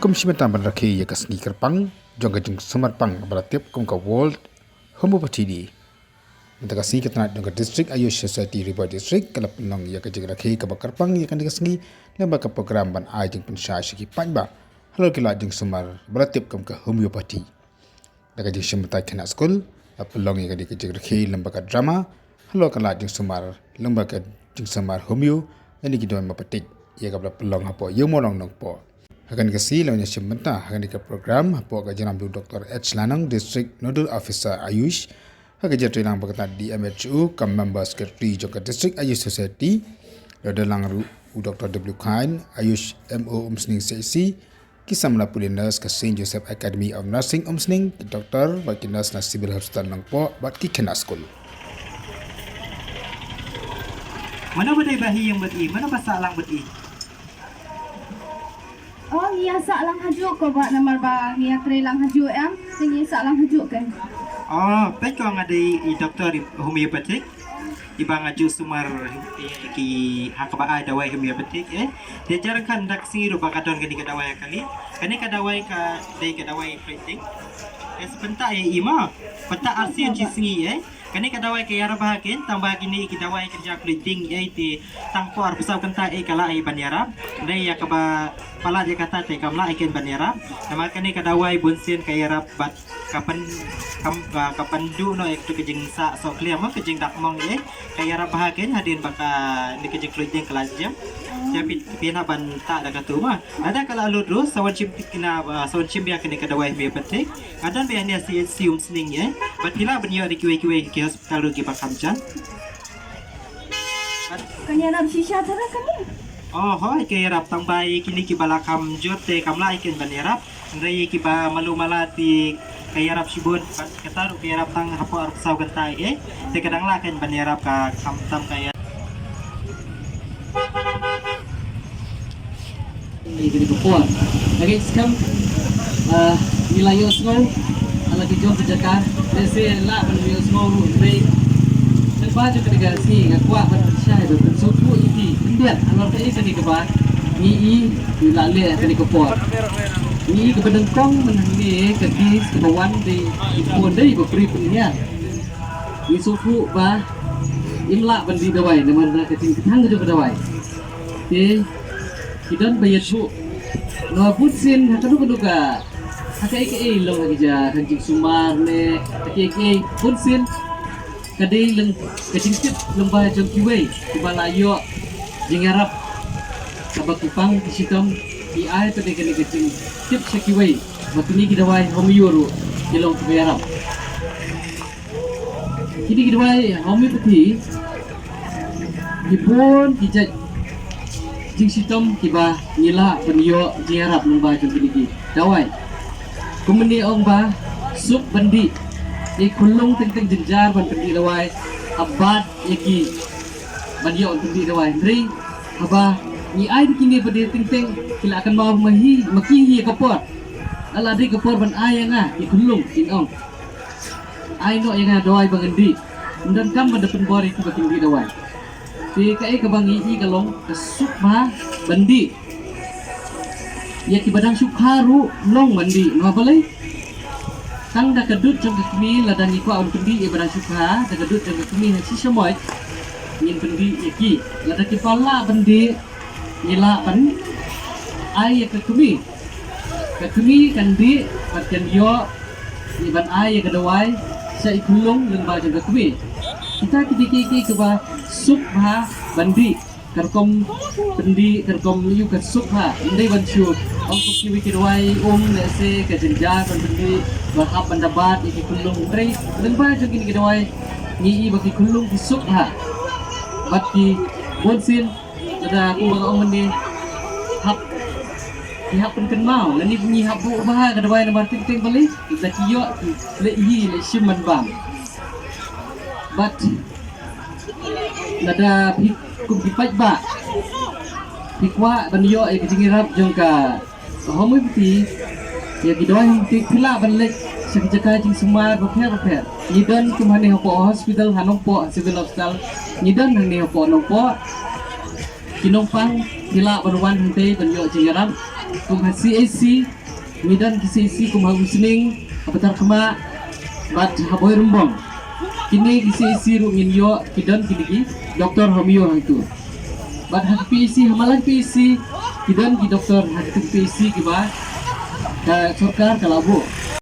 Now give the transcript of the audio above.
kum simeta ban rakhi ya kasni kerpang jong gajing semarpang baratip kum ka world homeopathy di minta kasni ketna jong ka district ayush society river district kalap long ya gajing rakhi ka bakarpang ya kan kasni lamba ka program ban ajing pensha shiki panba halo kila jing semar baratip kum ka homeopathy daga jing simeta kena school apelong ya gajing rakhi lamba ka drama halo kala jing semar lamba ka jing semar homeo ini kita mapatik ya ka pelong hapo yumorong nong po akan kasi lawan simenta akan ke program hapo ka janam Dr. H Lanang District Nodal Officer Ayush akan jatuh lang bagata di MHU kam member secretary joka District Ayush Society dalang Dr. W Khan Ayush MO Umsning CC kisah melapuli nurse ke St. Joseph Academy of Nursing Umsning Dr. bagi nurse na civil hospital nang po bat ki kena school. Mana badai bahi yang beti, mana masak lang beti. Oh, iya sak lang hajuk ko ba namar ba iya tre lang hajuk am, sing sak lang hajuk kan. Oh, pek ko nga day doktor homeopathic. Ibang aju sumar ki hakaba dawai homeopathic dia jarang kan dak singiru bakadon kani ka dawai kali. Kani ka dawai ka day ka dawai printing. Sebentar ima, peta arsian ci singi kani ka dawai ka yara bahakin tambah kini ki dawai kerja printing ti tangpor besau kenta kala banyara. Dai ya ka ba pala je kata te kamla iken banyara. Nama kani ka dawai bunsin ka yara bat kapan du no ek tu kejing sa so clear ma kejing dak mong kaya ra bahagen hadin baka ni kejing closing kelas jam tapi pina ban ta da katu ma ada kala aludru sawan chim kina sawan chim ya kini kadawai me petik adan be ania sium sning bat hila benyo di kiwe ki hospital rugi pakamjan Kanya rab shisha thara kami. Oh hoi kaya rap tambay kini ki balakam jote kamla iken banirap ndai ki ba malu malati kaya rap sibun kata kaya rap tang hapo arap saw gantai te kadang la kan banirap ka kamtam kaya ini kepuan lagi sekarang nilai osmo ala ki jom jakan dese la ban osmo ru baju ketika si ngakwa bersyah itu tensuku ini indian alor tadi kini kebat ni lalai kini kepot ni kebedengkong menangni kaki kebawan di pun dari beri punya ni suku bah imla bandi dawai nama kecing ketang itu dawai oke kita bayar su no putsin hatu keduga akai ke long lagi ja kancing sumar ne akai putsin kadai leng kecing tip lembah jom kiwei di balayo jingarap sabak kupang kisitam di ai tadi kene kecing tip sekiwei makini kidawai homiyuru dilong kubayarap kini kidawai homiyopati dipun kijat jing sitam kiba nila peniyo jingarap lembah jom kini dawai kumeni ong ba sup bandi di kulung ting jenjar ban pergi lawai abad yaki ban yo pergi lawai ndri aba ni ai kini berde ting kila akan mau maki hi kapor ala di kapor ban ai nga di kulung ting ong ai no yang dawai bangendi dan kam ban depan bori ku tinggi dawai di kai ka bangi i kalong kesuk ma bandi yaki badang sukharu long bandi no balai Kang dah kedut jom kami ladang ikut awal pendi ibadah syukha dah kedut jom kami nasi semoy ingin pendi iki ladang kepala pendi nila pen ai ke kami kandi bagian yo iban ai ke dawai saya ikulung lembah jom kami kita kiki ke ba subha bandi kerkom pendi kerkom yu ke subha indai bancu untuk kiwi kidwai lese ke jenjar pendi bahap pendapat iki kulung tri lembah jong kini kidwai ni bagi kulung kisuk ha bagi bonsin ada aku bang meni hap pihak penken mau lani bunyi hap bu bah kidwai nomor ting balik kita kiyo le hi le shiman bang but ada kum dipat ba dikwa banyo e kijingirap jong ka homopati ya kidawai tik pila balik sekejaka jing semar repair nidon kumane hopo hospital hanompo civil hospital nidon nang ne hopo nompo kinompang pila banwan hente banyo jingaram kum CAC midan ki CAC kum hagu sening apatar kema bat haboy rumbong kini ki CAC ru ngin yo kidan kini Dr. Homeo hangtu bat hak PAC hamalan PAC kidan ki doktor hak PAC ki ba ka sarkar kalabu